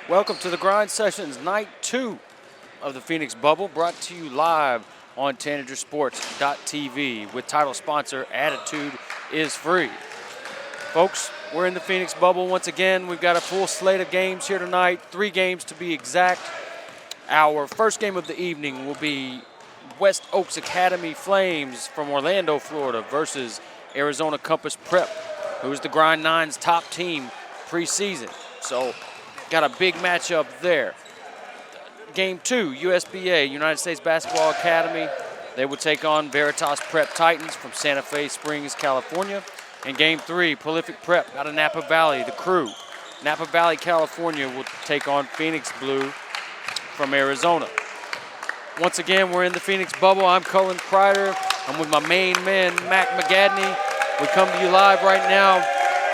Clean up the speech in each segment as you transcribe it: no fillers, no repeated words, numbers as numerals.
Welcome to the Grind Sessions, night 2 of the Phoenix Bubble, brought to you live on TanagerSports.tv with title sponsor Attitude is Free. Folks, we're in the Phoenix Bubble once again. We've got a full slate of games here tonight, 3 games to be exact. Our first game of the evening will be West Oaks Academy Flames from Orlando, Florida versus Arizona Compass Prep, who is the Grind 9's top team preseason. So, got a big matchup there. Game 2, USBA, United States Basketball Academy. They will take on Veritas Prep Titans from Santa Fe Springs, California. And Game 3, Prolific Prep out of Napa Valley, the Crew. Napa Valley, California will take on Phoenix Blue from Arizona. Once again, we're in the Phoenix Bubble. I'm Cullen Kreider. I'm with my main man, Mac McGadney. We come to you live right now.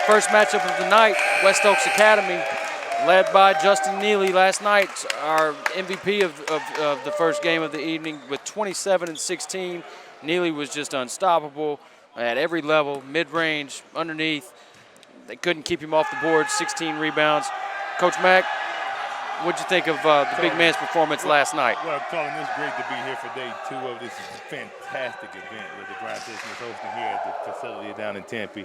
First matchup of the night, West Oaks Academy, led by Justin Neely last night, our MVP of the first game of the evening with 27 and 16. Neely was just unstoppable at every level, mid-range, underneath. They couldn't keep him off the board, 16 rebounds. Coach Mack, what'd you think of the big man's performance last night? Well, Colin, it's great to be here for day 2 of this fantastic event that the Grind Session is hosting here at the facility down in Tempe.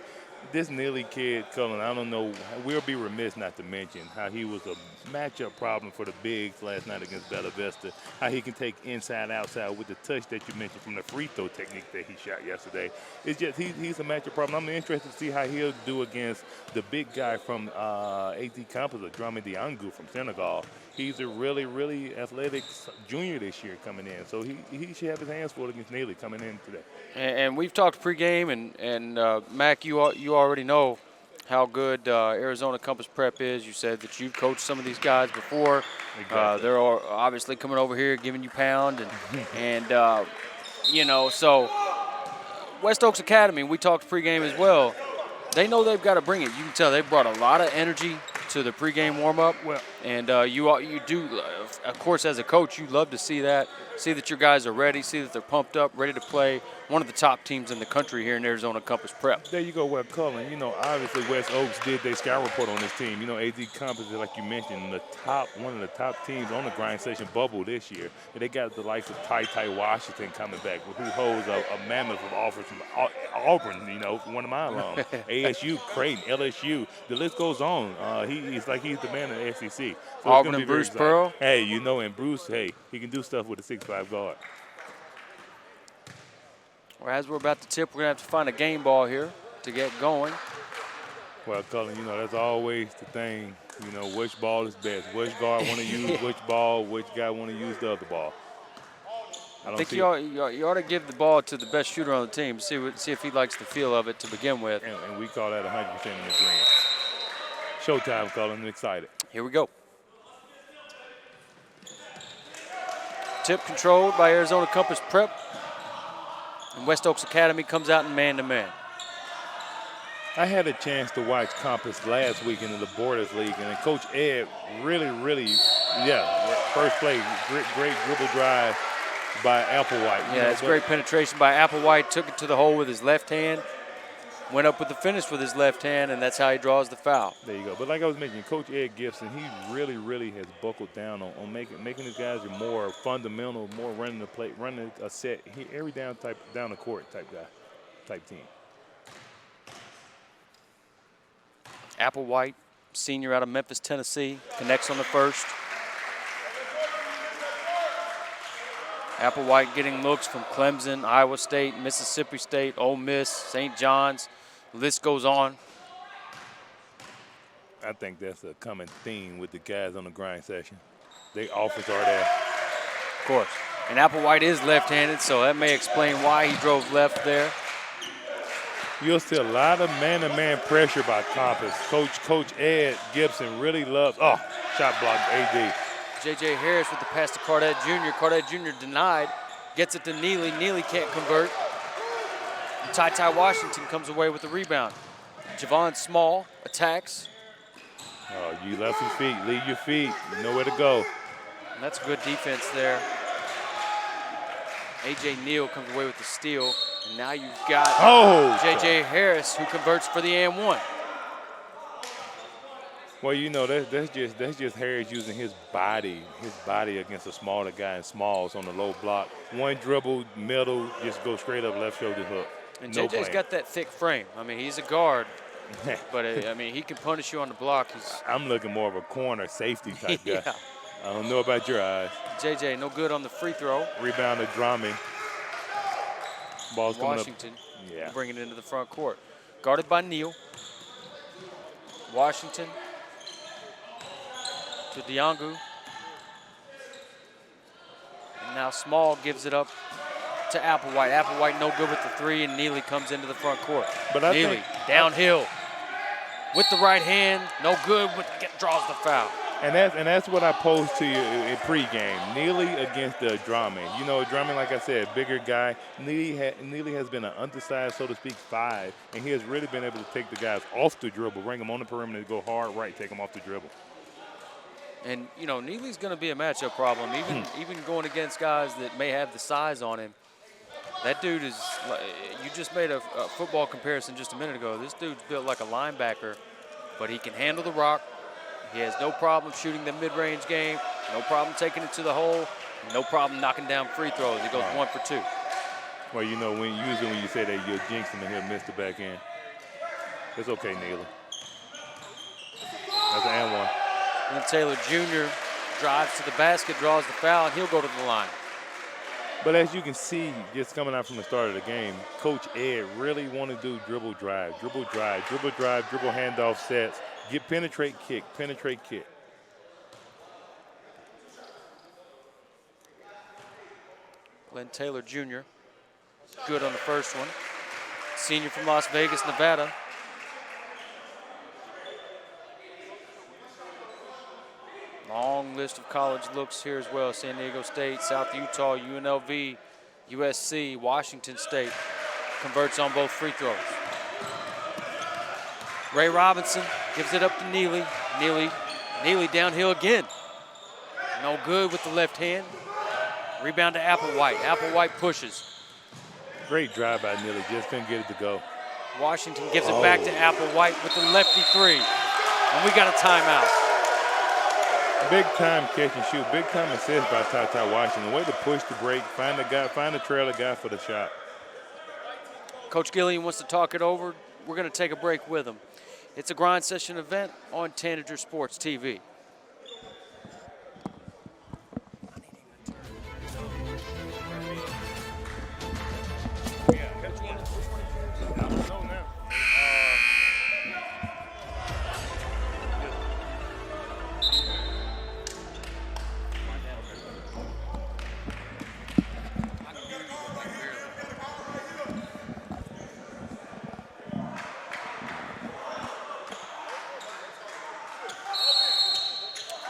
This Neely kid, Cullen, I don't know, we'll be remiss not to mention how he was a matchup problem for the bigs last night against Bella Vista, how he can take inside, outside with the touch that you mentioned from the free throw technique that he shot yesterday. It's just he's a matchup problem. I'm interested to see how he'll do against the big guy from AT Campus, Drama Diangu from Senegal. He's a really, really athletic junior this year coming in, so he should have his hands full against Neely coming in today. And we've talked pregame, and Mac, you already know how good Arizona Compass Prep is. You said that you've coached some of these guys before. Exactly. They're all obviously coming over here, giving you pound, and so West Oaks Academy, we talked pregame as well. They know they've got to bring it. You can tell they brought a lot of energy to the pregame warm-up. Well, and you do, of course, as a coach, you love to see that your guys are ready, see that they're pumped up, ready to play one of the top teams in the country here in Arizona Compass Prep. There you go, well, Cullen, obviously West Oaks did their scout report on this team. AD Compass, like you mentioned, one of the top teams on the Grind Session bubble this year. And they got the likes of Ty Washington coming back, who holds a mammoth of offers from Auburn, one of my alums. ASU, Creighton, LSU, the list goes on. He's the man of the SEC. So Auburn and Bruce Pearl. Hey, and Bruce, he can do stuff with a 6'5" guard. Well, as we're about to tip, we're going to have to find a game ball here to get going. Well, Cullen, that's always the thing. Which ball is best? Which guard want to use which ball? Which guy want to use the other ball? I think you ought to give the ball to the best shooter on the team, see if he likes the feel of it to begin with. And we call that 100% in agreement. Showtime, Cullen. I'm excited. Here we go. Tip controlled by Arizona Compass Prep. And West Oaks Academy comes out in man-to-man. I had a chance to watch Compass last week in the Borders League, and Coach Ed really, first play, great dribble drive by Applewhite. Yeah, it's great penetration by Applewhite. Took it to the hole with his left hand. Went up with the finish with his left hand, and that's how he draws the foul. There you go. But like I was mentioning, Coach Ed Gibson, he really has buckled down on making his guys more fundamental, more running the play, running a set, every down the court type team. Applewhite, senior out of Memphis, Tennessee, connects on the first. Applewhite getting looks from Clemson, Iowa State, Mississippi State, Ole Miss, St. John's. The list goes on. I think that's a common theme with the guys on the Grind Session. Their offers are there. Of course. And Applewhite is left-handed, so that may explain why he drove left there. You'll see a lot of man-to-man pressure by Compass. Coach Ed Gibson really loves, shot block, AD. J.J. Harris with the pass to Cardette Jr. Cardette Jr. denied. Gets it to Neely. Neely can't convert. And Ty Washington comes away with the rebound. Javon Small attacks. Oh, you left your feet. Leave your feet. You know where to go. And that's good defense there. A.J. Neal comes away with the steal. And now you've got J.J. Harris, who converts for the and one. Well, you know, that's just Harris using his body against a smaller guy in smalls on the low block. One dribble, middle, just go straight up left shoulder hook. And No JJ's plan. got that thick frame. I mean, he's a guard, but I mean, he can punish you on the block. I'm looking more of a corner safety type guy. Yeah. I don't know about your eyes. JJ, no good on the free throw. Rebound to Drummond. Ball's coming up. Washington Yeah. bringing it into the front court. Guarded by Neal. Washington to Diangu. And now Small gives it up to Applewhite. Applewhite no good with the three, and Neely comes into the front court. But I Neely think downhill with the right hand, no good, but draws the foul. And that's what I posed to you in pregame. Neely against Drummond. You know, Drummond, like I said, bigger guy. Neely has been an undersized, so to speak, 5, and he has really been able to take the guys off the dribble, bring them on the perimeter, go hard right, take them off the dribble. And, you know, Neely's going to be a matchup problem, even going against guys that may have the size on him. That dude is, you just made a football comparison just a minute ago. This dude's built like a linebacker, but he can handle the rock. He has no problem shooting the mid-range game, no problem taking it to the hole, no problem knocking down free throws. He goes 1 for 2. Well, you know, usually when you say that, you're jinxing and he'll miss the back end. It's okay, Neely. That's an and one. And Taylor Jr. drives to the basket, draws the foul, and he'll go to the line. But as you can see, just coming out from the start of the game, Coach Ed really want to do dribble drive, dribble handoff sets, get penetrate kick. Glenn Taylor Jr. good on the first one. Senior from Las Vegas, Nevada. Long list of college looks here as well. San Diego State, South Utah, UNLV, USC, Washington State. Converts on both free throws. Ray Robinson gives it up to Neely. Neely downhill again. No good with the left hand. Rebound to Applewhite. Applewhite pushes. Great drive by Neely, just couldn't get it to go. Washington gives it back to Applewhite with the lefty three. And we got a timeout. Big time catch and shoot, big time assist by Ty Washington. Way to push the break, find the trailer guy for the shot. Coach Gillian wants to talk it over. We're going to take a break with him. It's a grind session event on Tanager Sports TV.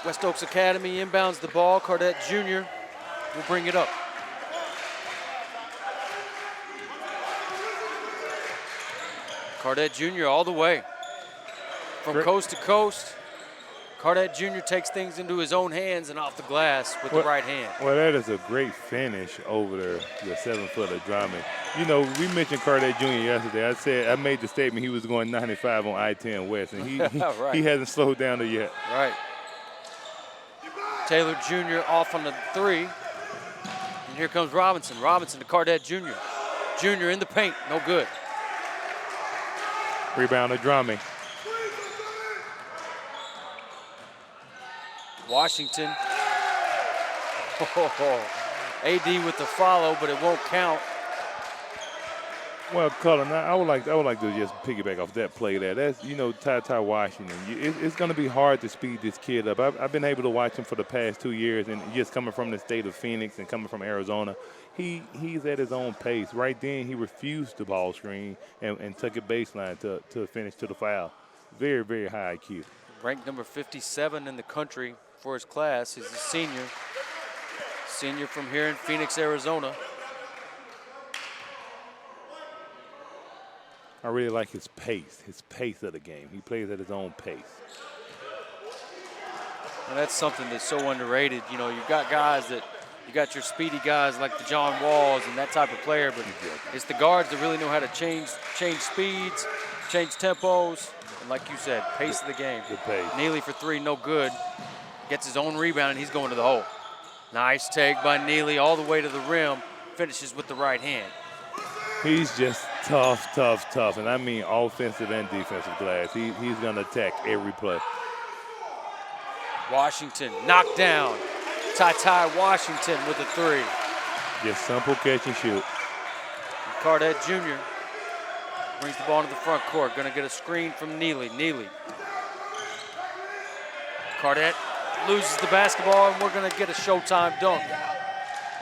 West Oaks Academy inbounds the ball. Cardette Jr. will bring it up. Cardette Jr. all the way. From coast to coast, Cardette Jr. takes things into his own hands and off the glass with the right hand. Well, that is a great finish over the 7-footer Drummond. You know, we mentioned Cardette Jr. yesterday. I made the statement he was going 95 on I-10 West, and he right. he hasn't slowed down there yet. Right. Taylor Jr. off on the three. And here comes Robinson. Robinson to Cardette Jr. Jr. in the paint, no good. Rebound to Drummond. Washington. AD with the follow, but it won't count. Well, Cullen, I would like to just piggyback off that play there. That's, you know, Ty Washington. It's going to be hard to speed this kid up. I've been able to watch him for the past 2 years, and just coming from the state of Phoenix and coming from Arizona, he's at his own pace. Right then, he refused the ball screen and took it baseline to finish to the foul. Very, very high IQ. Ranked number 57 in the country for his class. He's a senior. Senior from here in Phoenix, Arizona. I really like his pace of the game. He plays at his own pace. And that's something that's so underrated. You know, you've got guys that, you got your speedy guys like the John Walls and that type of player, but it's the guards that really know how to change speeds, change tempos, And like you said, pace of the game. The pace. Neely for three, no good. Gets his own rebound, and he's going to the hole. Nice take by Neely all the way to the rim. Finishes with the right hand. He's just tough, tough, tough. And I mean offensive and defensive glass. He's going to attack every play. Washington knocked down. Ty Washington with a three. Just simple catch and shoot. And Cardette Jr. brings the ball to the front court. Going to get a screen from Neely. Cardette loses the basketball, and we're going to get a Showtime dunk.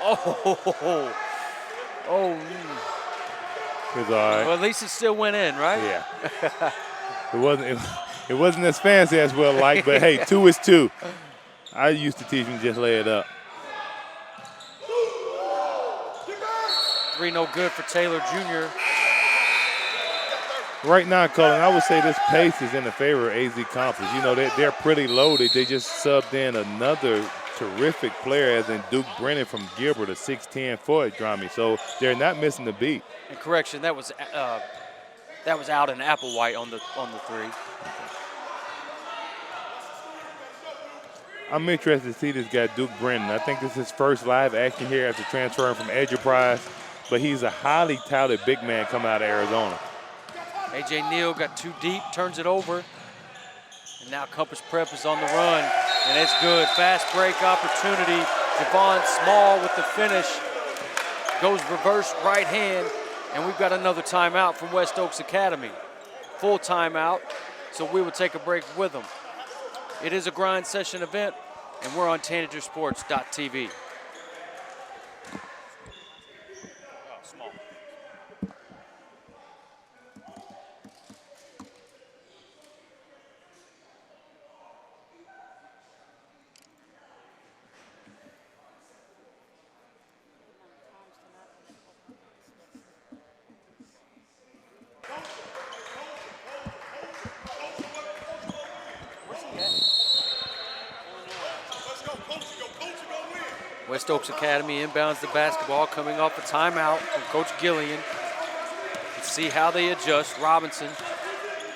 Oh. It's all right. Well, at least it still went in, right? Yeah. It wasn't as fancy as we'll like, but hey, 2 is 2. I used to teach him just lay it up. Three no good for Taylor Jr. Right now, Colin, I would say this pace is in the favor of AZ Campus. You know, they're pretty loaded. They just subbed in another terrific player, as in Duke Brennan from Gilbert, a 6'10" forward, Drami. So they're not missing the beat. And correction, that was out in Applewhite on the three. I'm interested to see this guy, Duke Brennan. I think this is his first live action here after transferring from Enterprise, but he's a highly touted big man coming out of Arizona. A.J. Neal got too deep, turns it over. And now Compass Prep is on the run, and it's good. Fast break opportunity. Javon Small with the finish. Goes reverse right hand, and we've got another timeout from West Oaks Academy. Full timeout, so we will take a break with them. It is a grind session event, and we're on tanagersports.tv. West Oaks Academy inbounds the basketball, coming off a timeout from Coach Gillian. Let's see how they adjust. Robinson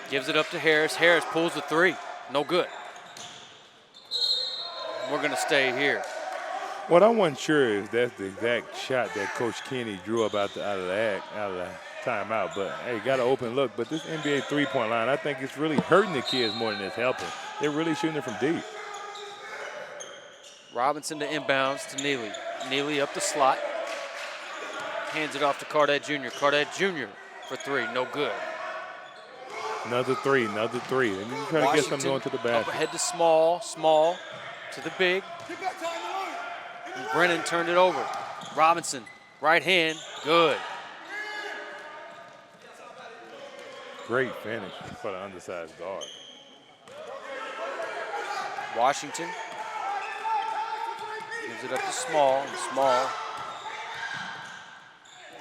gives it up to Harris. Harris pulls the three. No good. We're going to stay here. What I wasn't sure is that's the exact shot that Coach Kenny drew up out of the timeout. But, hey, got an open look. But this NBA three-point line, I think it's really hurting the kids more than it's helping. They're really shooting it from deep. Robinson to inbounds to Neely. Neely up the slot. Hands it off to Cardette Jr. Cardette Jr. for three, no good. Another three. Let me try to get something going to the basket. Up ahead to Small to the big. And Brennan turned it over. Robinson, right hand, good. Great finish for the undersized guard. Washington gives it up to Small, and Small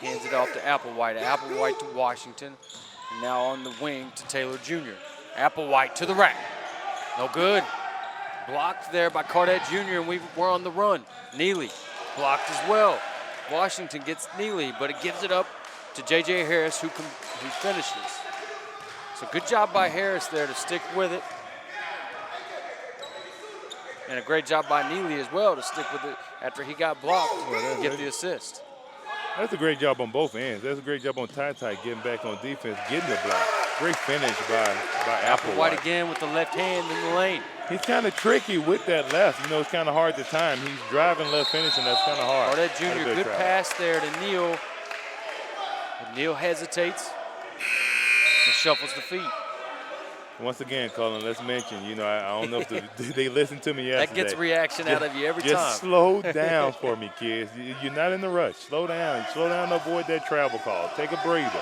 hands it off to Applewhite. Applewhite to Washington, and now on the wing to Taylor Jr. Applewhite to the rack. No good. Blocked there by Cardette Jr., and we're on the run. Neely blocked as well. Washington gets Neely, but it gives it up to J.J. Harris, who finishes. So good job by Harris there to stick with it. And a great job by Neely as well to stick with it after he got blocked and get the assist. That's a great job on both ends. That's a great job on Ty getting back on defense, getting the block. Great finish by Applewhite. Again with the left hand in the lane. He's kind of tricky with that left. You know, it's kind of hard to time. He's driving left finish, and that's kind of hard. Cardette Jr., good pass there to Neal. And Neal hesitates and shuffles the feet. Once again, Colin, let's mention, you know, I don't know if they listened to me yesterday. That gets reaction out of you every time. Just slow down for me, kids. You're not in a rush. Slow down. Slow down to avoid that travel call. Take a breather.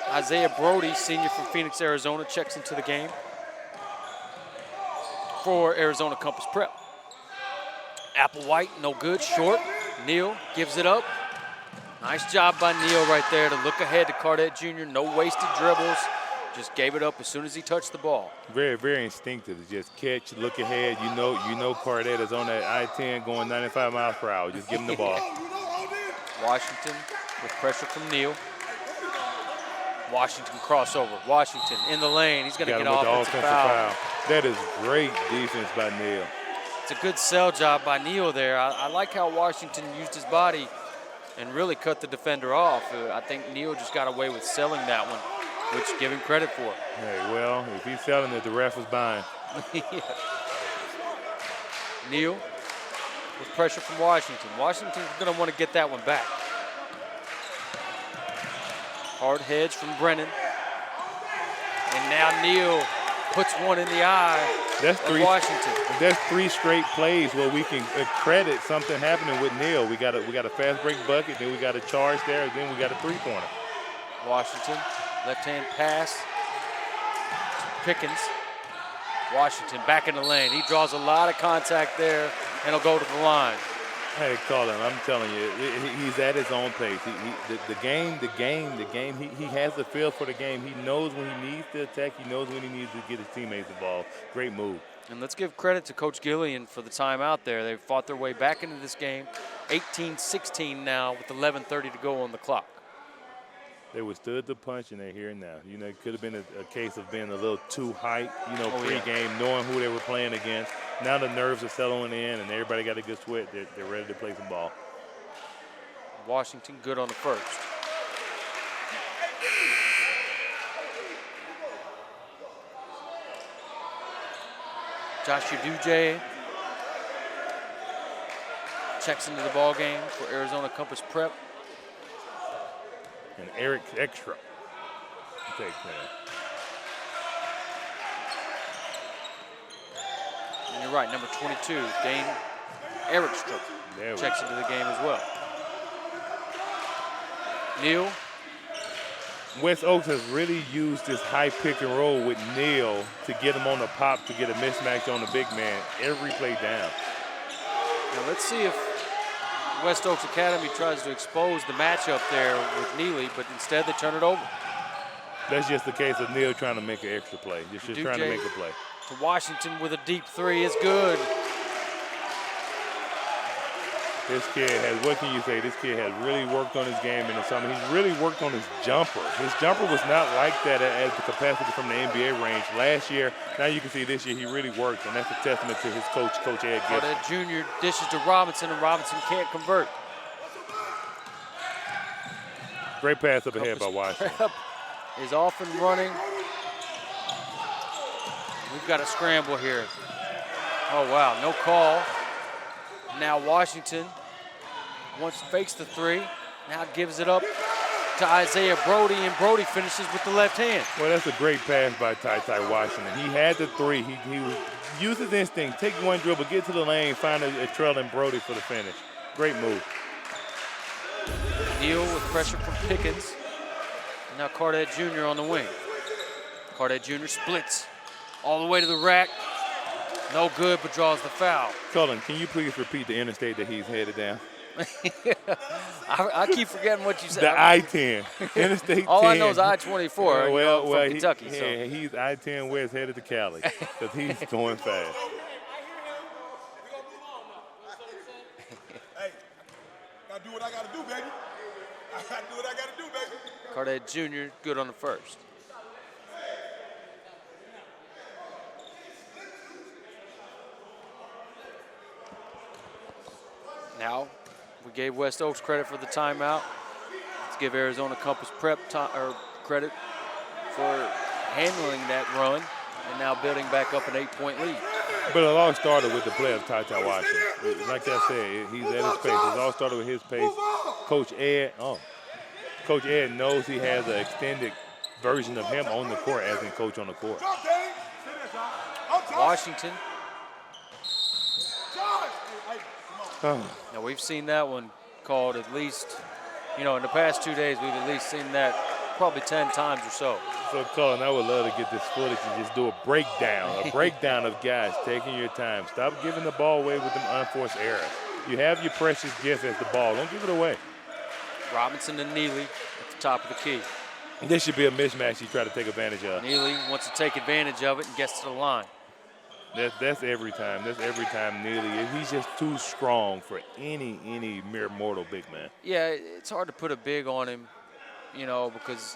Isaiah Brody, senior from Phoenix, Arizona, checks into the game for Arizona Compass Prep. Applewhite, no good, short. Neal gives it up. Nice job by Neal right there to look ahead to Cardette Jr. No wasted dribbles. Just gave it up as soon as he touched the ball. Very, very instinctive. Just catch, look ahead. You know Cardette is on that I-10 going 95 miles per hour. Just give him the ball. Washington with pressure from Neal. Washington crossover. Washington in the lane. He's going to get him with the offensive offensive foul. That is great defense by Neal. It's a good sell job by Neal there. I like how Washington used his body and really cut the defender off. I think Neal just got away with selling that one, which give him credit for. Hey, well, if he's selling it, the ref was buying. Yeah. Neal with pressure from Washington. Washington's going to want to get that one back. Hard hedge from Brennan. And now Neal puts one in the eye of Washington. That's 3 straight plays where we can credit something happening with Neal. We got a fast break bucket, then we got a charge there, and then we got a 3-pointer. Washington, left-hand pass to Pickens. Washington back in the lane. He draws a lot of contact there, and he'll go to the line. Hey, Colin, I'm telling you, he's at his own pace. The game, he has the feel for the game. He knows when he needs to attack. He knows when he needs to get his teammates involved. Great move. And let's give credit to Coach Gillian for the timeout there. They fought their way back into this game. 18-16 now with 11:30 to go on the clock. They withstood the punch, and they're here now. You know, it could have been a case of being a little too hype, pre-game, knowing who they were playing against. Now the nerves are settling in, and everybody got a good sweat. They're ready to play some ball. Washington good on the first. Josh Uduje checks into the ball game for Arizona Compass Prep. And Eric Extra takes that. And you're right, number 22, Dane Erickstrom checks into the game as well. Neal. West Oaks has really used this high pick and roll with Neal to get him on the pop, to get a mismatch on the big man every play down. Now let's see if West Oaks Academy tries to expose the matchup there with Neely, but instead they turn it over. That's just the case of Neal trying to make an extra play. Just trying to make a play. To Washington with a deep 3 is good. This kid has, what can you say? This kid has really worked on his game in the summer. He's really worked on his jumper. His jumper was not like that at the capacity from the NBA range last year. Now you can see this year he really worked, and that's a testament to his coach, Coach Ed Gibson. That junior dishes to Robinson, and Robinson can't convert. Great pass up ahead by Washington. Is off and running. We've got a scramble here. Oh, wow, no call. Now Washington fakes the 3, now gives it up to Isaiah Brody, and Brody finishes with the left hand. Well, that's a great pass by Ty Washington. He had the 3. He used his instinct, take one dribble, get to the lane, find a trailing Brody for the finish. Great move. Neal with pressure from Pickens. Now Cardette Jr. on the wing. Cardette Jr. splits all the way to the rack. No good, but draws the foul. Cullen, can you please repeat the interstate that he's headed down? I keep forgetting what you said. The I-10, Interstate 10. All I know is I-24 from Kentucky. Yeah, he's I-10 West headed to Cali because he's going fast. Hey, gotta do what I gotta do, baby. I gotta do what I gotta do, baby. Cardette Jr. good on the first. Now, we gave West Oaks credit for the timeout. Let's give Arizona Compass Prep credit for handling that run and now building back up an 8-point lead. But it all started with the play of Ty Washington. Like I said, he's at his pace. It all started with his pace. Coach Ed knows he has an extended version of him on the court as in coach on the court. Washington. Oh. Now, we've seen that one called at least, in the past 2 days, we've at least seen that probably 10 times or so. So, Cullen, I would love to get this footage and just do a breakdown of guys taking your time. Stop giving the ball away with them unforced errors. You have your precious gift as the ball. Don't give it away. Robinson and Neely at the top of the key. This should be a mismatch you try to take advantage of. Neely wants to take advantage of it and gets to the line. That's every time. That's every time Neely. He's just too strong for any mere mortal big man. Yeah, it's hard to put a big on him, because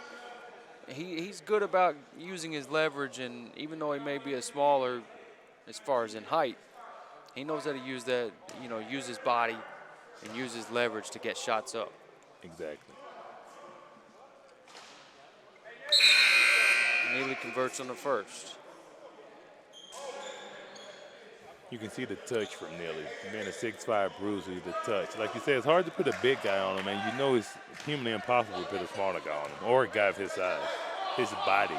he's good about using his leverage, and even though he may be a smaller as far as in height, he knows how to use that, use his body and use his leverage to get shots up. Exactly. Neely converts on the first. You can see the touch from Neely. Being a 6'5" bruiser, the touch. Like you said, it's hard to put a big guy on him, and you know it's humanly impossible to put a smaller guy on him or a guy of his size, his body.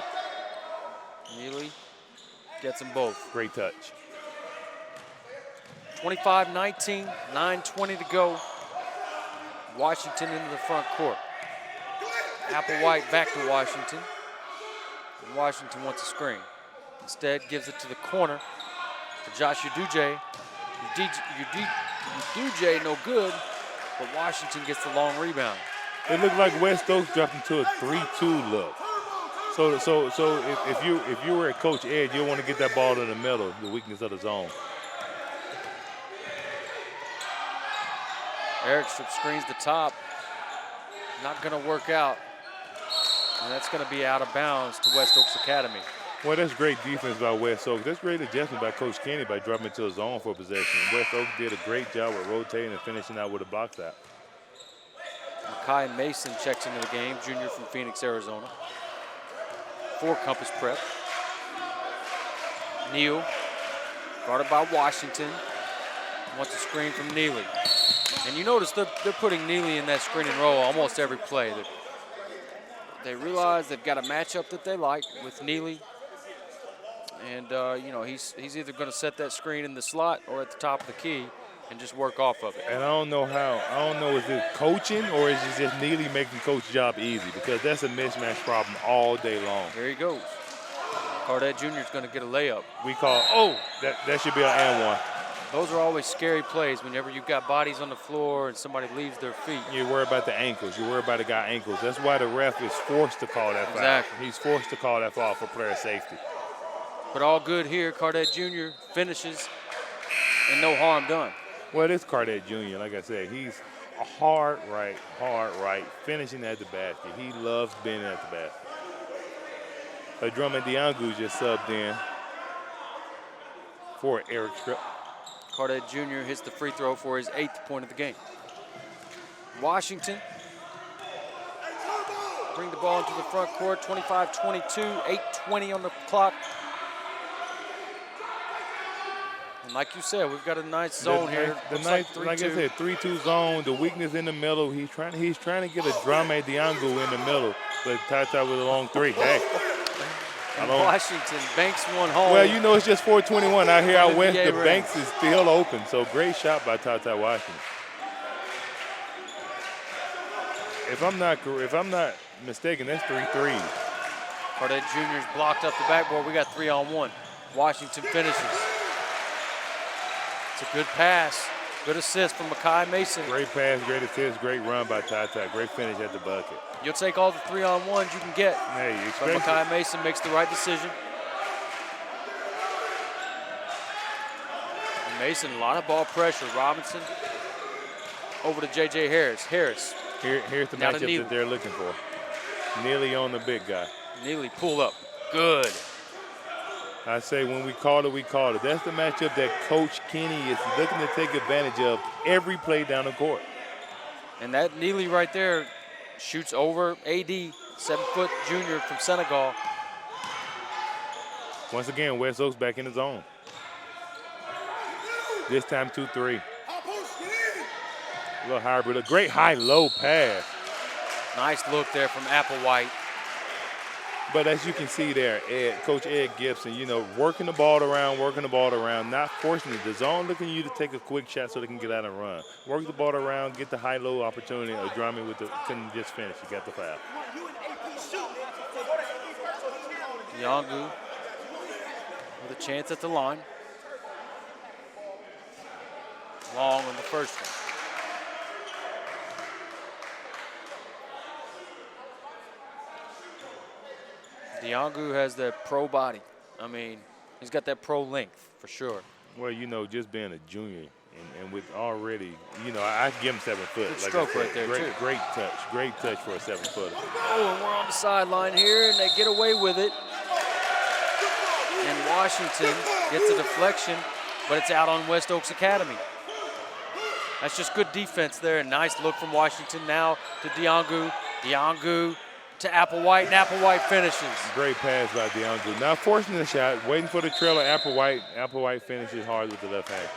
Neely gets them both. Great touch. 25-19, 9:20 to go. Washington into the front court. Applewhite back to Washington. And Washington wants a screen. Instead, gives it to the corner for Josh Uduje. Uduje no good, but Washington gets the long rebound. It looked like West Oaks dropped into a 3-2 look. So if you were at Coach Ed, you'll want to get that ball in the middle, the weakness of the zone. Eric strip screens the top. Not going to work out. And that's going to be out of bounds to West Oaks Academy. Well, that's great defense by West Oaks. That's great adjustment by Coach Kenny by dropping into a zone for possession. West Oaks did a great job with rotating and finishing out with a block shot. Makai Mason checks into the game, junior from Phoenix, Arizona. For Compass Prep. Neal, guarded by Washington. Wants a screen from Neely. And you notice they're putting Neely in that screen and roll almost every play. They realize they've got a matchup that they like with Neely. And, he's either going to set that screen in the slot or at the top of the key and just work off of it. And I don't know how. I don't know if it's coaching or is it just Neely making Coach's job easy, because that's a mismatch problem all day long. There he goes. Cardette Jr. is going to get a layup. We call, that should be an and one. Those are always scary plays whenever you've got bodies on the floor and somebody leaves their feet. You worry about the ankles. You worry about the guy's ankles. That's why the ref is forced to call that foul. Exactly. He's forced to call that foul for player safety. But all good here. Cardette Jr. finishes and no harm done. Well, this Cardette Jr., like I said, he's a hard right, finishing at the basket. He loves being at the basket. Drummond Diangu just subbed in for Eric Strip. Cardette Jr. hits the free throw for his 8th point of the game. Washington bring the ball into the front court, 25-22, 8:20 on the clock. And like you said, we've got a nice zone here. Like I said, 3-2 zone, the weakness in the middle. He's trying to get a Drame Diangu in the middle, but Tata with a long three. Hey. Washington banks one home. Well, it's just 4:21 out here out west. The banks is still open, so great shot by Tata Washington. If I'm not mistaken, that's 3 threes. Cardette Jr.'s blocked up the backboard. We got 3-on-1. Washington finishes. It's a good pass. Good assist from Makai Mason. Great pass, great assist, great run by Tata. Great finish at the bucket. You'll take all the 3-on-1s you can get. Hey, you but Makai Mason makes the right decision. And Mason, a lot of ball pressure. Robinson over to J.J. Harris. Here's the matchup that they're looking for. Neely on the big guy. Neely pull up. Good. I say when we called it. That's the matchup that Coach Kenny is looking to take advantage of every play down the court. And that Neely right there shoots over AD, 7-foot junior from Senegal. Once again, West Oaks back in the zone. This time 2-3. A little hybrid, a great high-low pass. Nice look there from Applewhite. But as you can see there, Coach Ed Gibson, working the ball around, not forcing it. The zone looking at you to take a quick shot so they can get out and run. Work the ball around, get the high-low opportunity. Drame couldn't just finish. He got the foul. Diangu with a chance at the line. Long on the first one. Diangu has that pro body. I mean, he's got that pro length for sure. Well, just being a junior And with already, you know, I give him 7 foot. Good like stroke I said, right there, great, too. Great touch for a 7-footer. Oh, and we're on the sideline here, and they get away with it. And Washington gets a deflection, but it's out on West Oaks Academy. That's just good defense there. A nice look from Washington now to Diangu. Diangu to Applewhite, and Applewhite finishes. Great pass by Diangu. Not forcing the shot, waiting for the trailer. Applewhite. Applewhite finishes hard with the left hand.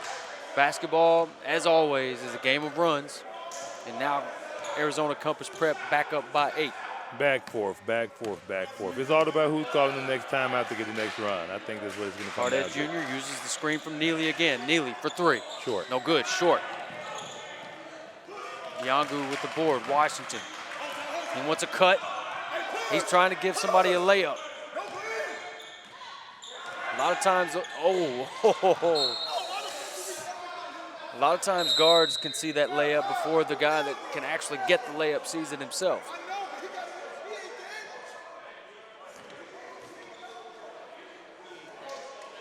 Basketball, as always, is a game of runs. And now Arizona Compass Prep back up by 8. Back, forth, back, forth, back, forth. It's all about who's calling the next timeout to get the next run. I think that's what it's going to come down Cardette to. Jr. uses the screen from Neely again. Neely for 3. Short. No good, short. Diangu with the board, Washington. He wants a cut. He's trying to give somebody a layup. A lot of times, a lot of times guards can see that layup before the guy that can actually get the layup sees it himself.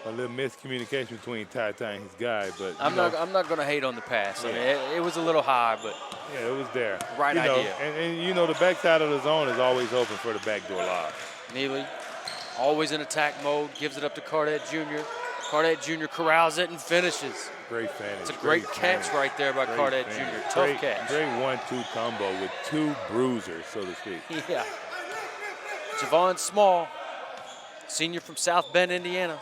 A little miscommunication between Ty and his guy, but I'm not going to hate on the pass. Yeah. I mean, it was a little high, but yeah, it was there. Right you know, idea. And you know, the backside of the zone is always open for the backdoor lob. Neely, always in attack mode, gives it up to Cardette Jr. Cardette Jr. corrals it and finishes. Great finish. It's a great catch right there by Cardette Jr. Tough catch. Great 1-2 combo with 2 bruisers, so to speak. Yeah. Javon Small, senior from South Bend, Indiana.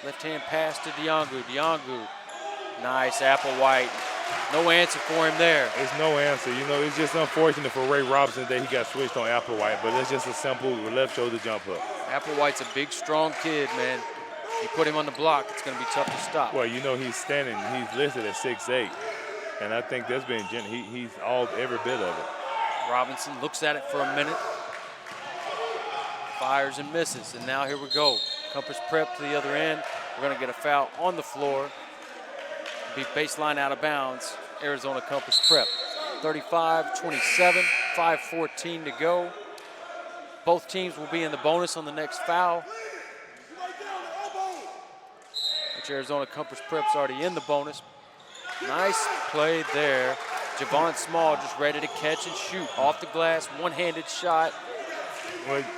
Left-hand pass to Diangu. Diangu, nice Applewhite. No answer for him there. It's no answer. You know, it's just unfortunate for Ray Robinson that he got switched on Applewhite, but it's just a simple left shoulder jump hook. Applewhite's a big, strong kid, man. You put him on the block, it's going to be tough to stop. Well, you know, he's standing. He's listed at 6'8", and I think that's been he's all every bit of it. Robinson looks at it for a minute, fires and misses, and now here we go. Compass Prep to the other end. We're going to get a foul on the floor. Be baseline out of bounds. Arizona Compass Prep. 35-27, 5:14 to go. Both teams will be in the bonus on the next foul. Which Arizona Compass Prep's already in the bonus. Nice play there. Javon Small just ready to catch and shoot. Off the glass, one-handed shot.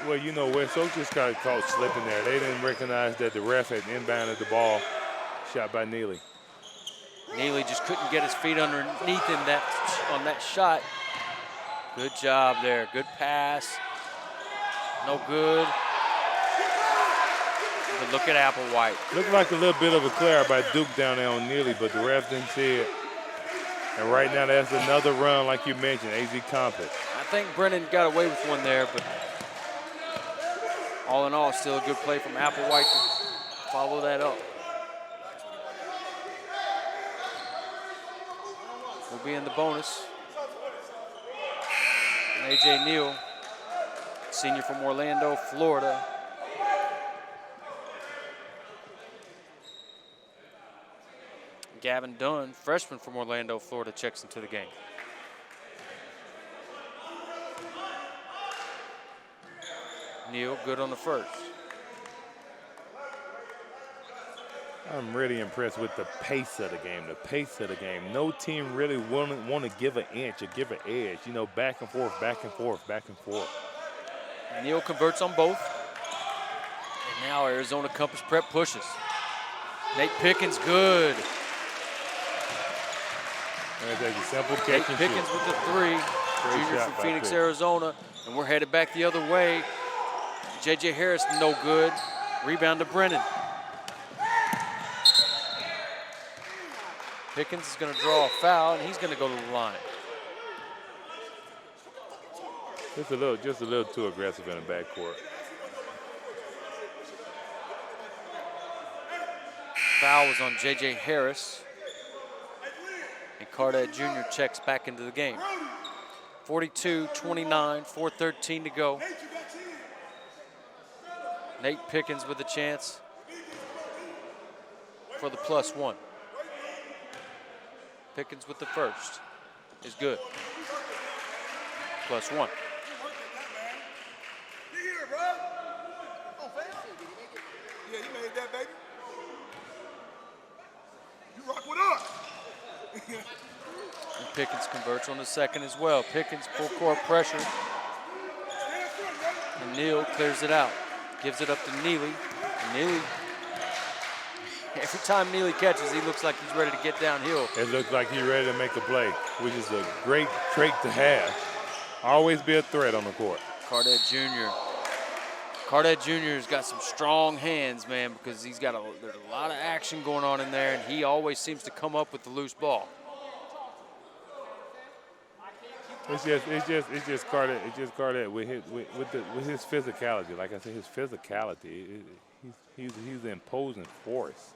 Well, you know, West Oaks just got caught slipping there. They didn't recognize that the ref had inbounded the ball, shot by Neely. Neely just couldn't get his feet underneath him on that shot. Good job there. Good pass. No good. But look at Applewhite. Looked like a little bit of a clear by Duke down there on Neely, but the ref didn't see it. And right now, that's another run, like you mentioned, AZ Compass. I think Brennan got away with one there, but all in all, still a good play from Applewhite to follow that up. We'll be in the bonus. And A.J. Neal, senior from Orlando, Florida. Gavin Dunn, freshman from Orlando, Florida, checks into the game. Neal, good on the first. I'm really impressed with the pace of the game, No team really want to give an inch or give an edge. You know, back and forth, back and forth, back and forth. Neal converts on both. And now Arizona Compass Prep pushes. Nate Pickens, good. That's a simple catch Nate and Pickens shoot. with the 3. Junior shot from by Phoenix, Pickens. Arizona. And we're headed back the other way. J.J. Harris, no good. Rebound to Brennan. Pickens is going to draw a foul, and he's going to go to the line. Just a little too aggressive in the backcourt. Foul was on J.J. Harris. And Cardette Jr. checks back into the game. 42-29, 4:13 to go. Nate Pickens with a chance for the +1. Pickens with the first is good. +1. Yeah, you made that, baby. rock with us. And Pickens converts on the second as well. Pickens full court pressure. And Neal clears it out. Gives it up to Neely. And Neely, every time Neely catches, he looks like he's ready to get downhill. It looks like he's ready to make a play, which is a great trait to have. Always be a threat on the court. Cardette Jr. Cardette Jr. has got some strong hands, man, because there's a lot of action going on in there, and he always seems to come up with the loose ball. It's just Cardette. It's just Cardette with his physicality. Like I said, his physicality. He's an imposing force.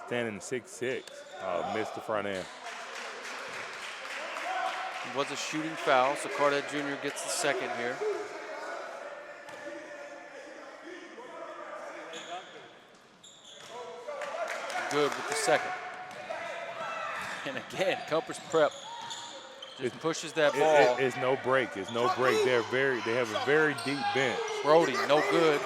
Standing 6'6". Missed the front end. It was a shooting foul, so Cardette Jr. gets the second here. Good with the second. And again, Compass Prep just pushes that ball. It's no break. It's no break. They have a very deep bench. Brody, no good.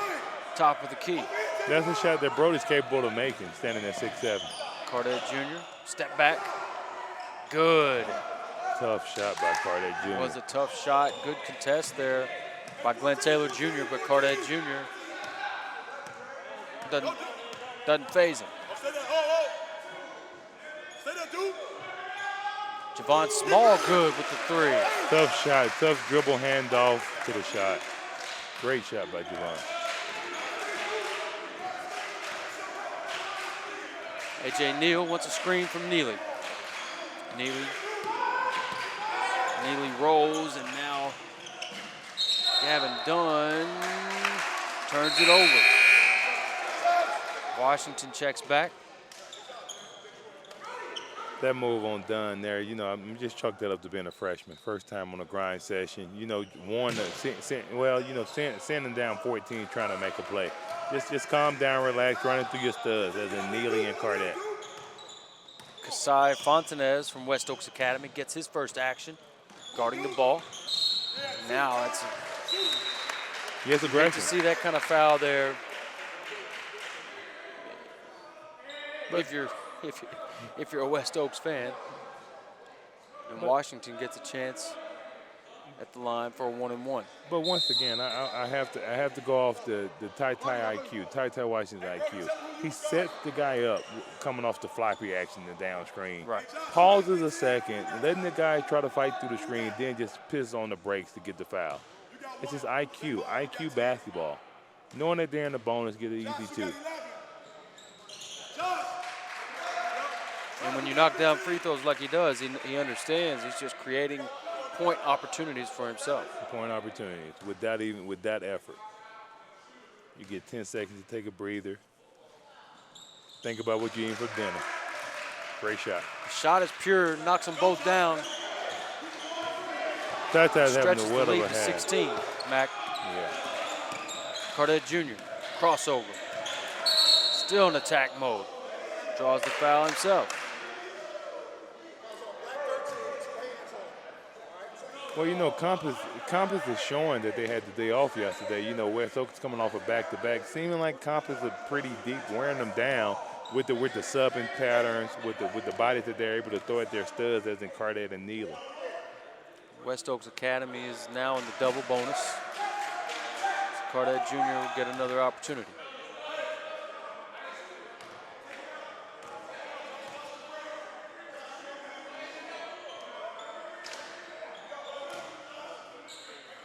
Top of the key. That's a shot that Brody's capable of making, standing at 6'7". Cardette Jr. Step back. Good. Tough shot by Cardette Jr. It was a tough shot. Good contest there by Glenn Taylor Jr., but Cardette Jr. doesn't phase him. Javon Small good with the three. Tough shot, tough dribble handoff to the shot. Great shot by Javon. A.J. Neal wants a screen from Neely. Neely rolls, and now Gavin Dunn turns it over. Washington checks back. That move on Dunn there, you know, I'm just chalked that up to being a freshman. First time on a grind session. You know, sending down 14 trying to make a play. Just calm down, relax, running through your studs as in Neely and Cardette. Kasai Fontanez from West Oaks Academy gets his first action, guarding the ball. Now it's great to see that kind of foul there. If you're a West Oaks fan, and Washington gets a chance at the line for a 1-and-1. But once again, I have to go off the Ty IQ, Ty Washington's IQ. He sets the guy up coming off the floppy action, the down screen. Right. Pauses a second, letting the guy try to fight through the screen, then just pisses on the brakes to get the foul. It's just IQ basketball. Knowing that they're in the bonus, get it easy too. And when you knock down free throws like he does, he understands. He's just creating point opportunities for himself. Point opportunities with that effort. You get 10 seconds to take a breather. Think about what you're eating for dinner. Great shot. The shot is pure, knocks them both down. Tata's having Stretches a the well of lead a to half. 16, Mac. Yeah. Cardette Jr., crossover. Still in attack mode. Draws the foul himself. Well, you know, Compass is showing that they had the day off yesterday. You know, West Oaks coming off a back-to-back, seeming like Compass are pretty deep, wearing them down with the subbing patterns, with the bodies that they're able to throw at their studs, as in Cardette and Neely. West Oaks Academy is now in the double bonus. So Cardette Jr. will get another opportunity.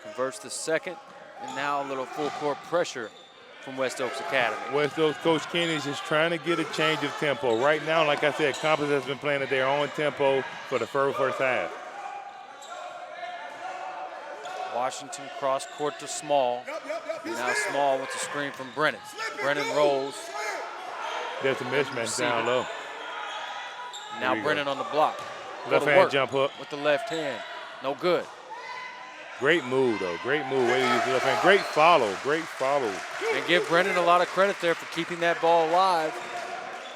Converts the second, and now a little full court pressure from West Oaks Academy. West Oaks Coach Kenny is just trying to get a change of tempo. Right now, like I said, Compass has been playing at their own tempo for the first half. Washington cross court to Small. Now Small with the screen from Brennan. Brennan rolls. There's a mismatch down low. Now Brennan on the block. Left hand jump hook. With the left hand. No good. Great move, though. Great move. Way to use the left hand. Great follow. Great follow. And give Brennan a lot of credit there for keeping that ball alive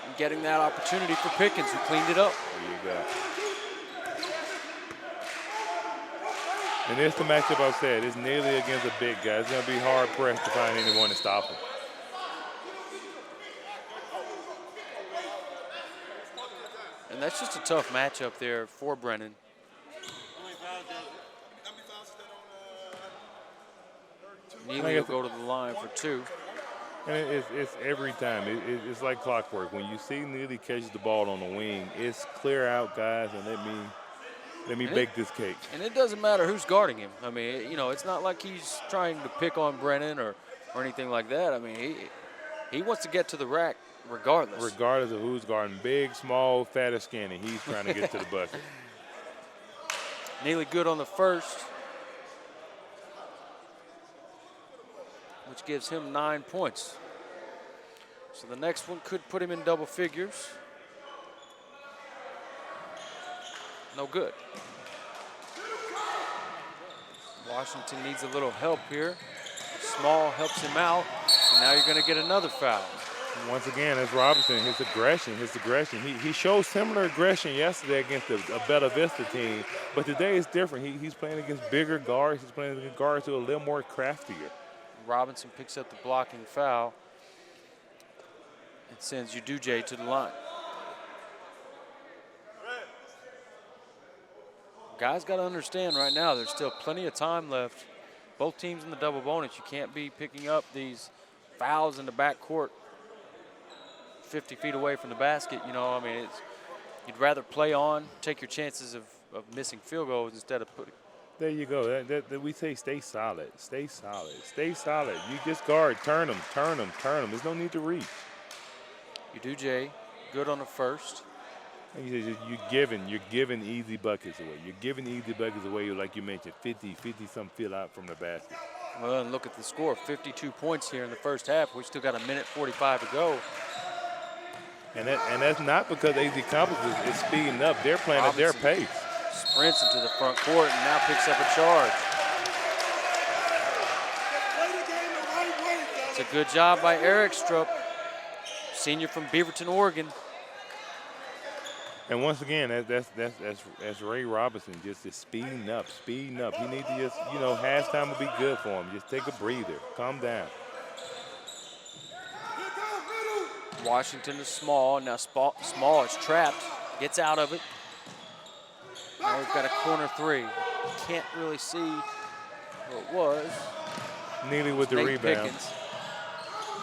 and getting that opportunity for Pickens, who cleaned it up. There you go. And it's the matchup I said. It's nearly against a big guy. It's going to be hard pressed to find anyone to stop him. And that's just a tough matchup there for Brennan. Neely will go to the line for 2. And it's every time. It's like clockwork. When you see Neely catches the ball on the wing, it's clear out, guys, and let me bake this cake. And it doesn't matter who's guarding him. I mean, you know, it's not like he's trying to pick on Brennan or anything like that. I mean, he wants to get to the rack regardless. Regardless of who's guarding, big, small, fat, or skinny, he's trying to get to the bucket. Neely good on the first, which gives him 9 points. So the next one could put him in double figures. No good. Washington needs a little help here. Small helps him out, and now you're going to get another foul. And once again, that's Robinson, his aggression. He showed similar aggression yesterday against a Bella Vista team, but today it's different. He's playing against bigger guards. He's playing against guards who are a little more craftier. Robinson picks up the blocking foul and sends Uduje to the line. Guys got to understand right now there's still plenty of time left. Both teams in the double bonus. You can't be picking up these fouls in the backcourt 50 feet away from the basket. You know, I mean, you'd rather play on, take your chances of missing field goals instead of putting. There you go. That we say stay solid, stay solid, stay solid. You just guard, turn them. There's no need to reach. Uduje, good on the first. You're giving easy buckets away. You're giving easy buckets away, like you mentioned, 50-some feet out from the basket. Well, and look at the score, 52 points here in the first half. We still got a minute 45 to go. And that's not because AZ Campus is speeding up. They're playing Robinson at their pace. Sprints into the front court and now picks up a charge. It's a good job by Eric Strupp, senior from Beaverton, Oregon. And once again, that's Ray Robinson, just speeding up. He needs to just, halftime will be good for him. Just take a breather, calm down. Washington is small. Now Small is trapped, gets out of it. Now we've got a corner three. Can't really see who it was. Neely with the rebound. Pickens.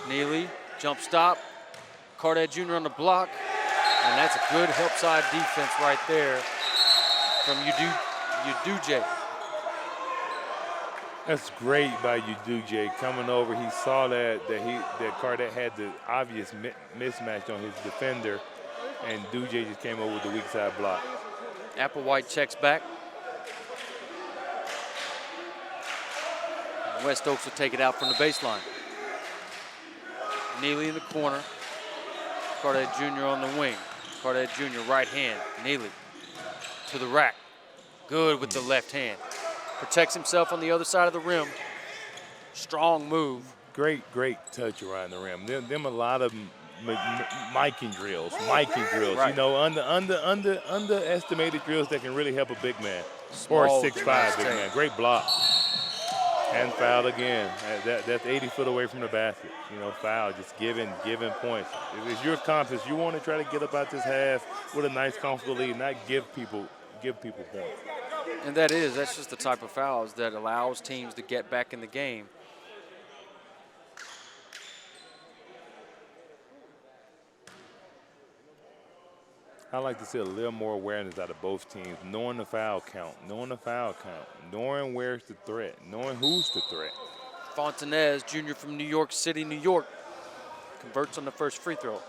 Neely, jump stop. Cardad Jr. on the block. And that's a good help side defense right there from Uduje. That's great by Uduje coming over. He saw that Cardad had the obvious mismatch on his defender, and Uduje just came over with the weak side block. Applewhite checks back. West Oaks will take it out from the baseline. Neely in the corner. Cardad Jr. on the wing. Cardad Jr. right hand. Neely to the rack. Good with the left hand. Protects himself on the other side of the rim. Strong move. Great touch around the rim. Them a lot of miking drills. Right. Underestimated drills that can really help a big man. Or a 6'5" big man. Great block. And foul again. That's 80 foot away from the basket. Foul, just giving points. If you're Compass, you want to try to get up out this half with a nice, comfortable lead, not give people points. And that's just the type of fouls that allows teams to get back in the game. I like to see a little more awareness out of both teams, knowing the foul count, knowing where's the threat, knowing who's the threat. Fontanez, junior from New York City, New York, converts on the first free throw.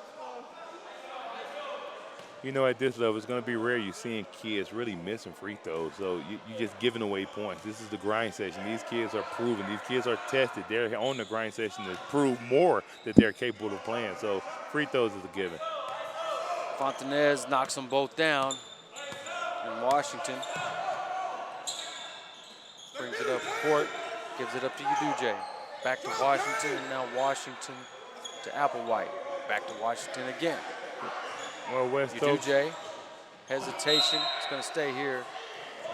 At this level, it's going to be rare you're seeing kids really missing free throws, so you're just giving away points. This is the grind session. These kids are proven. These kids are tested. They're on the grind session to prove more that they're capable of playing, so free throws is a given. Fontanez knocks them both down. And Washington brings it up court, gives it up to Uduje. Back to Washington, and now Washington to Applewhite. Back to Washington again. Well, West Oaks. Uduje, hesitation. It's going to stay here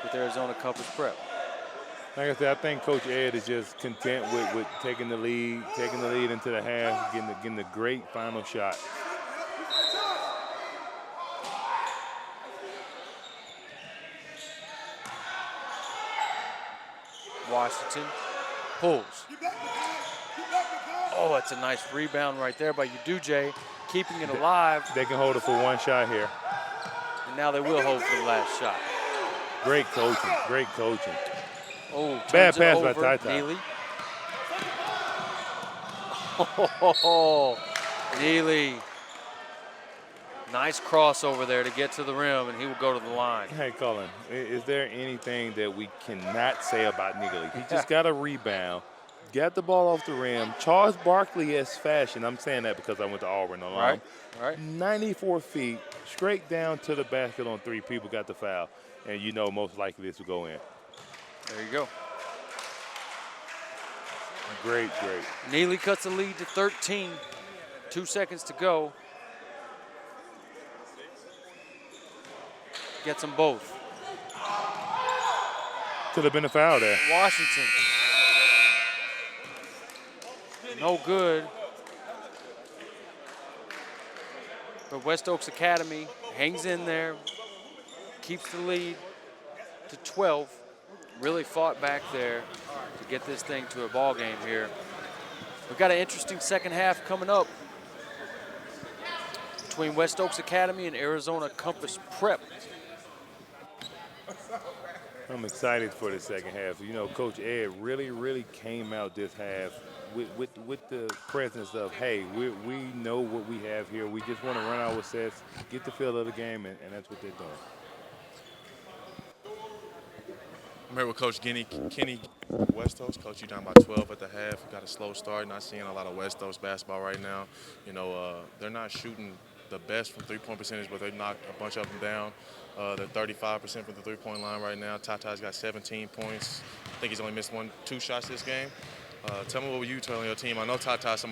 with Arizona Compass Prep. Like I said, I think Coach Ed is just content with taking the lead into the half, getting the great final shot. Washington pulls. Oh, that's a nice rebound right there by Uduje, keeping it alive. They can hold it for one shot here. And now they will hold for the last shot. Great coaching. Great coaching. Oh, bad turns it pass over. by Ty. Neely. Oh, Neely. Nice crossover there to get to the rim, and he will go to the line. Hey, Colin, is there anything that we cannot say about Neely? He just got a rebound, got the ball off the rim. Charles Barkley-esque fashion. I'm saying that because I went to Auburn alone. Right. 94 feet, straight down to the basket on 3. People got the foul, and you know most likely this will go in. There you go. Great. Neely cuts the lead to 13. 2 seconds to go. Gets them both. Could have been a foul there. Washington. No good. But West Oaks Academy hangs in there, keeps the lead to 12. Really fought back there to get this thing to a ball game here. We've got an interesting second half coming up between West Oaks Academy and Arizona Compass Prep. I'm excited for the second half. You know, Coach Ed really came out this half with the presence of, hey, we know what we have here. We just want to run our sets, get the feel of the game, and that's what they're doing. I'm here with Coach Kenny West Oaks. Coach, you down by 12 at the half. You got a slow start. Not seeing a lot of West Oaks basketball right now. You know, they're not shooting the best from three-point percentage, but they knocked a bunch of them down. They're 35% from the three-point line right now. Tata's got 17 points. I think he's only missed 2 shots this game. Tell me what were you telling your team? I know Tata's somebody